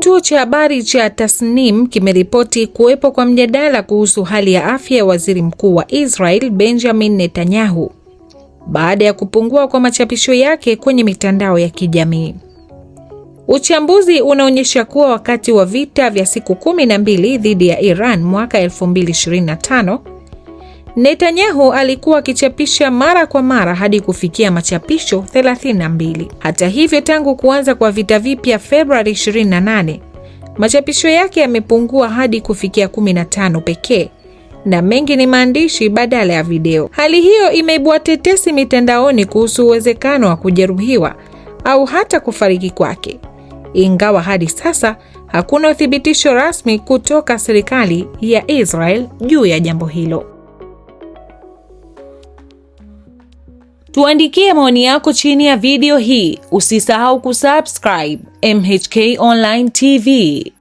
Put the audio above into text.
Kituo cha habari cha Tasnim kimeripoti kuwepo kwa mjadala kuhusu hali ya afya ya waziri mkuu wa Israel Benjamin Netanyahu baada ya kupungua kwa machapisho yake kwenye mitandao ya kijamii. Uchambuzi unaonyesha kuwa wakati wa vita vya siku 12 dhidi ya Iran mwaka 2025, Netanyahu alikuwa akichapisha mara kwa mara hadi kufikia machapisho 32. Hata hivyo, tangu kuanza kwa vita vipya Februari 28, machapisho yake yamepungua hadi kufikia 15 pekee, na mengi ni maandishi badala ya video. Hali hiyo imeibua tetesi mitandaoni kuhusu uwezekano wa kujeruhiwa au hata kufariki kwake, ingawa hadi sasa hakuna uthibitisho rasmi kutoka serikali ya Israel juu ya jambo hilo. Tuandikie maoni yako chini ya video hii. Usisahau kusubscribe MHK Online TV.